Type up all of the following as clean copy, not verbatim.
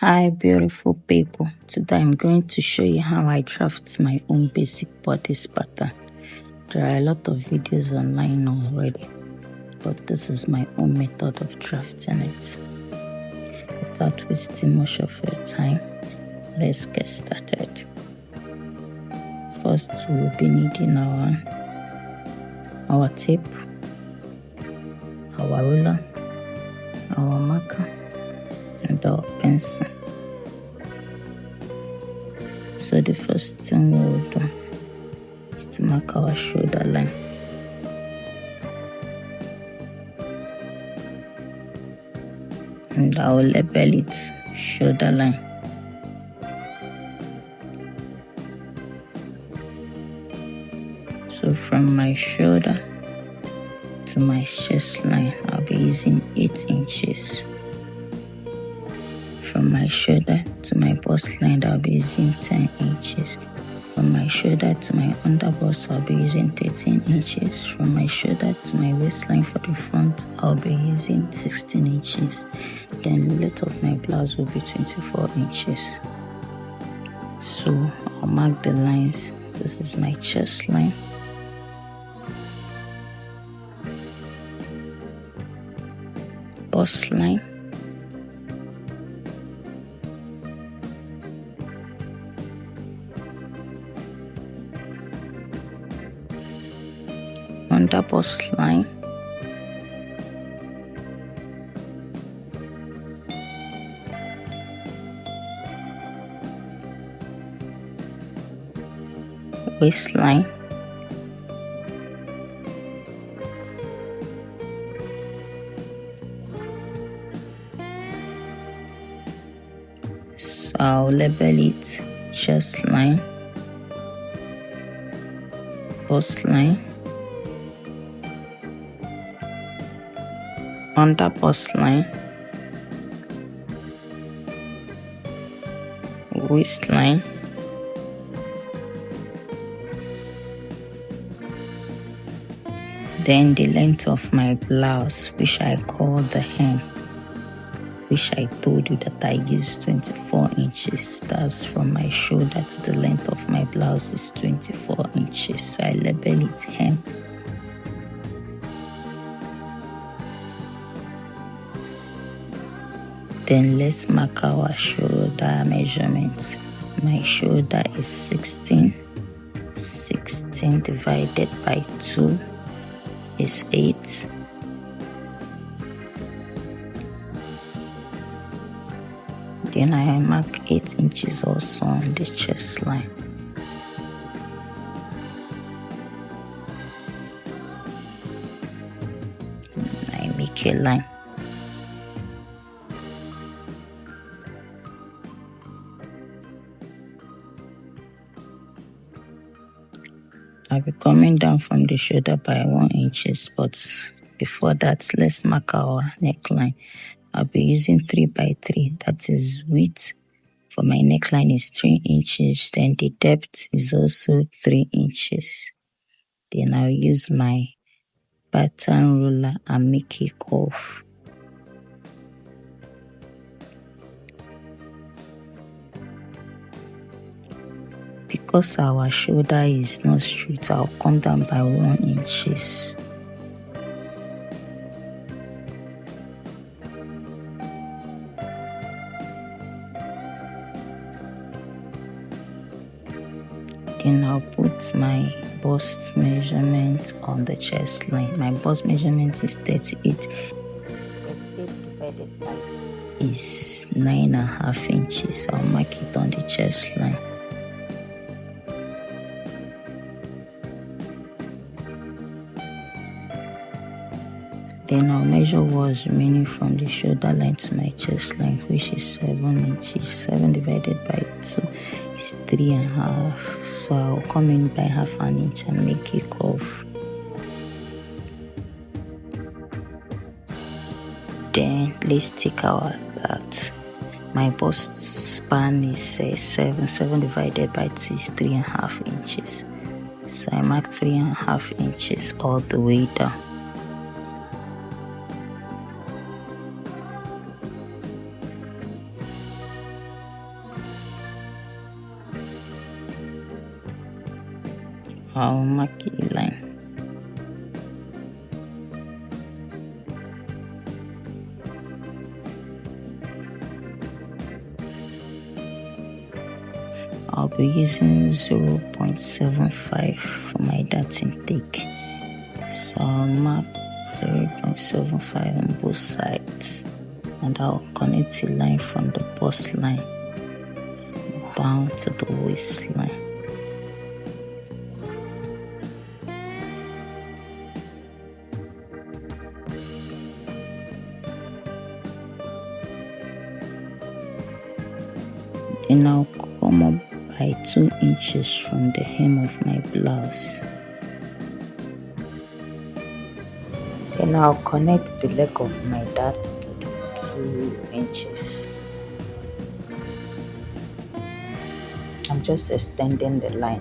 Hi beautiful people, today I'm going to show you how I draft my own basic bodice pattern. There are a lot of videos online already, but this is my own method of drafting it. Without wasting much of your time, let's get started. First, we'll be needing our tape, our ruler, our marker, and our pencil. So the first thing we'll do is to mark our shoulder line. And I will label it shoulder line. So from my shoulder to my chest line, I'll be using 8 inches. From my shoulder to my bust line, I'll be using 10 inches. From my shoulder to my underbust, I'll be using 13 inches. From my shoulder to my waistline for the front, I'll be using 16 inches. Then the length of my blouse will be 24 inches. So I'll mark the lines. This is my chest line. Bust line. Under bust line. Waistline. So I'll label it chest line, bust line, under bust line, waistline, then the length of my blouse, which I call the hem, which I told you that I use 24 inches. That's from my shoulder to the length of my blouse is 24 inches. So I label it hem. Then let's mark our shoulder measurements. My shoulder is 16. 16 divided by 2 is 8. Then I mark 8 inches also on the chest line. I make a line. I'll be coming down from the shoulder by 1 inches, but before that, let's mark our neckline. I'll be using 3 by 3, that is width for my neckline is 3 inches, then the depth is also 3 inches. Then I'll use my pattern ruler and make a curve. Because our shoulder is not straight, I'll come down by 1 inches. Then I'll put my bust measurement on the chest line. My bust measurement is 38. 38 divided by is 9.5 inches. So I'll mark it on the chest line. Then I'll measure what's remaining from the shoulder line to my chest line, which is 7 inches. 7 divided by 2 is 3.5. So I'll come in by half an inch and make a curve. Then let's take our that. My bust span is 7. 7 divided by 2 is 3.5 inches. So I mark 3.5 inches all the way down. I'll mark a line. I'll be using 0.75 for my dart intake. So I'll mark 0.75 on both sides, and I'll connect a line from the bust line down to the waistline. Then I'll come up by 2 inches from the hem of my blouse. Then I'll connect the leg of my dart to the 2 inches. I'm just extending the line.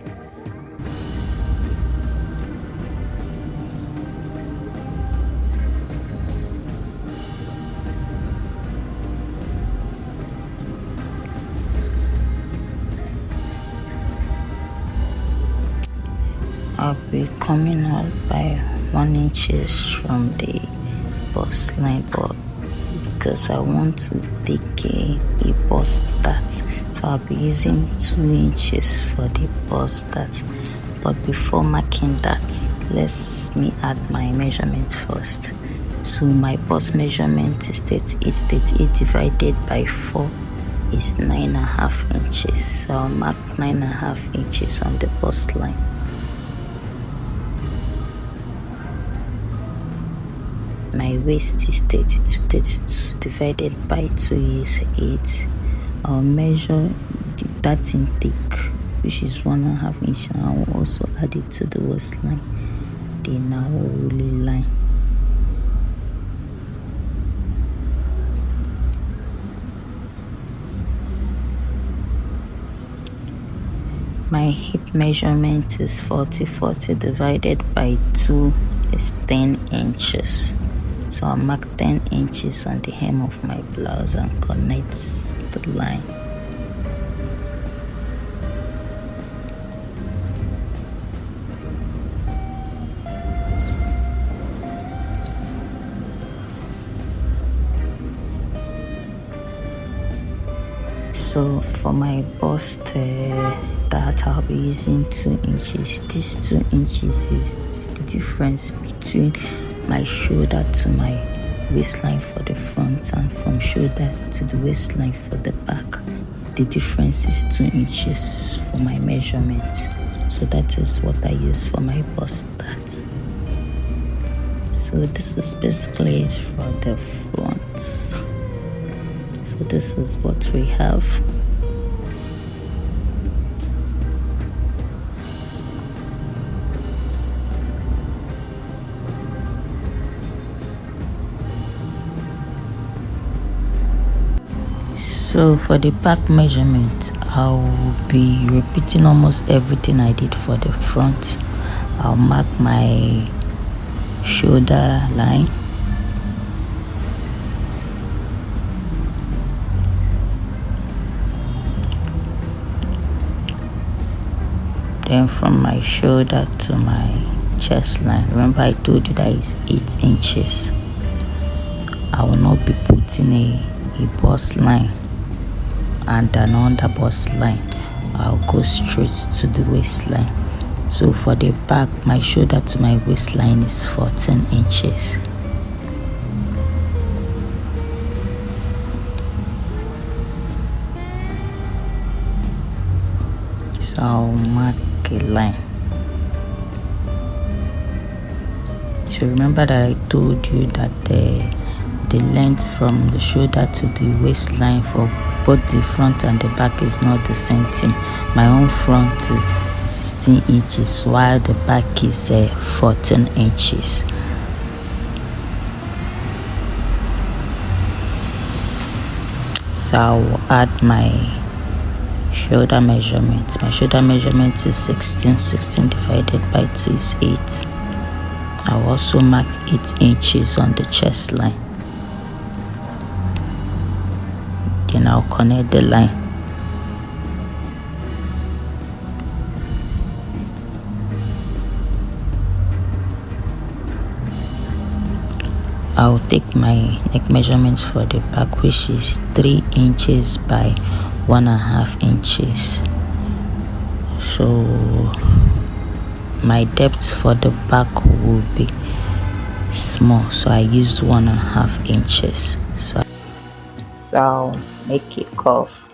I'll be coming out by 1 inches from the bust line, but because I want to take a bust dart, so I'll be using 2 inches for the bust dart. But before marking that, let me add my measurement first. So my bust measurement is 38 divided by 4 is 9.5 inches. So I'll mark 9.5 inches on the bust line. My waist is 32 divided by 2 is 8. I'll measure that intake, which is 1.5 inch, and I will also add it to the waistline. Then I will roll a line. My hip measurement is 40 divided by 2 is 10 inches. So I'll mark 10 inches on the hem of my blouse and connect the line. So for my bust that I'll be using 2 inches. This 2 inches is the difference between my shoulder to my waistline for the front and from shoulder to the waistline for the back. The difference is 2 inches for my measurement. So that is what I use for my bust dart. So this is basically it for the front. So this is what we have. So for the back measurement, I will be repeating almost everything I did for the front. I'll mark my shoulder line, then from my shoulder to my chest line. Remember I told you that is 8 inches. I will not be putting a bust line and an under bust line. I'll go straight to the waistline. So for the back, my shoulder to my waistline is 14 inches. So I'll mark a line. So remember that I told you that the length from the shoulder to the waistline for both the front and the back is not the same thing. My own front is 16 inches while the back is 14 inches. So I will add my shoulder measurement. My shoulder measurement is 16 divided by 2 is 8. I will also mark 8 inches on the chest line. Then I'll connect the line. I'll take my neck measurements for the back, which is 3 inches by 1.5 inches. So my depth for the back will be small, so I used 1.5 inches. So I'll make a curve.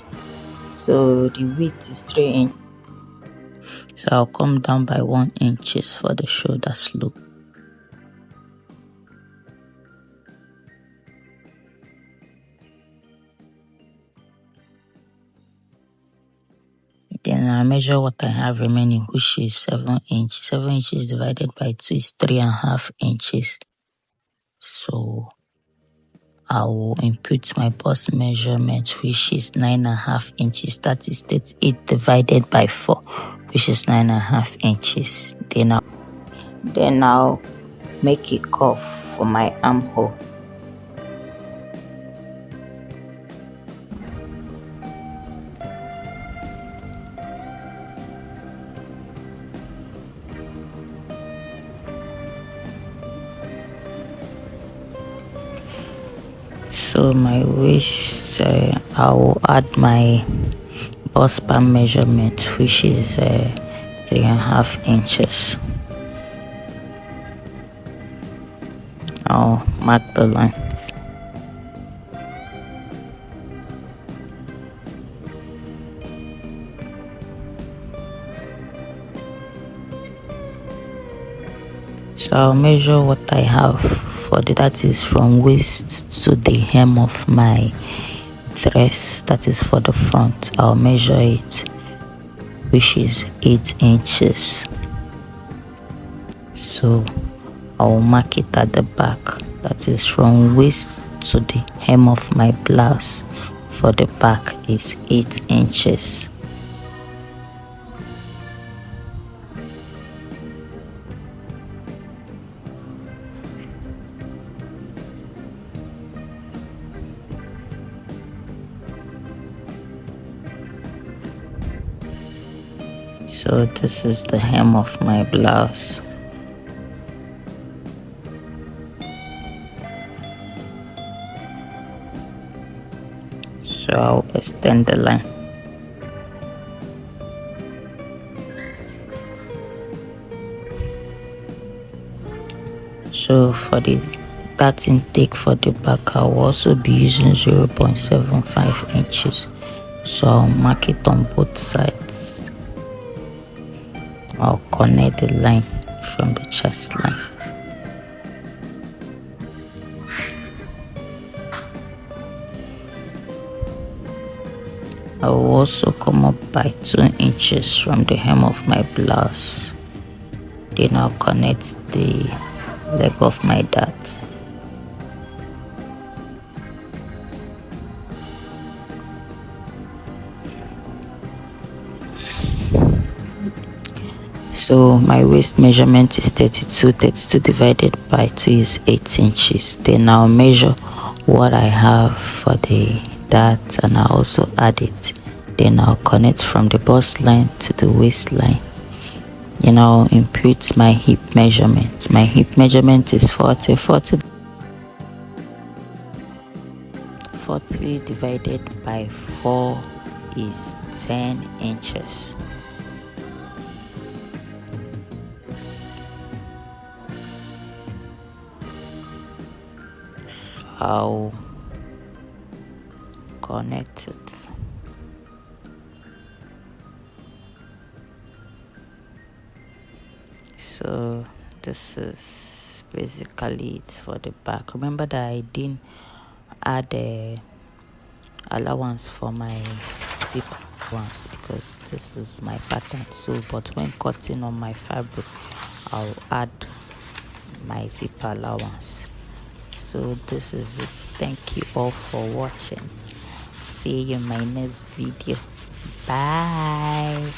So the width is 3 inches. So I'll come down by 1 inches for the shoulder slope. Then I measure what I have remaining, which is 7 inches. 7 inches divided by 2 is 3.5 inches. So I will input my bust measurement, which is 9.5 inches. That is 38 divided by 4, which is 9.5 inches. Then I'll make a curve for my armhole. So my waist, I will add my bust bar measurement, which is 3.5 inches. I'll mark the lines. So I'll measure what I have for that is from waist to the hem of my dress, that is for the front. I'll measure it, which is 8 inches. So I'll mark it at the back, that is from waist to the hem of my blouse for the back is 8 inches. So this is the hem of my blouse. So I'll extend the line. So for that intake for the back, I'll also be using 0.75 inches. So I'll mark it on both sides. I'll connect the line from the chest line. I will also come up by 2 inches from the hem of my blouse. Then I'll connect the leg of my dart. So my waist measurement is 32. 32 divided by 2 is 8 inches. Then I'll measure what I have for the dart and I'll also add it. Then I'll connect from the bust line to the waistline. Then I'll input my hip measurement. My hip measurement is 40 divided by 4 is 10 inches. I'll connect it. So this is basically it for the back. Remember that I didn't add a allowance for my zip once because this is my pattern. So but when cutting on my fabric, I'll add my zip allowance. So this is it. Thank you all for watching. See you in my next video. Bye.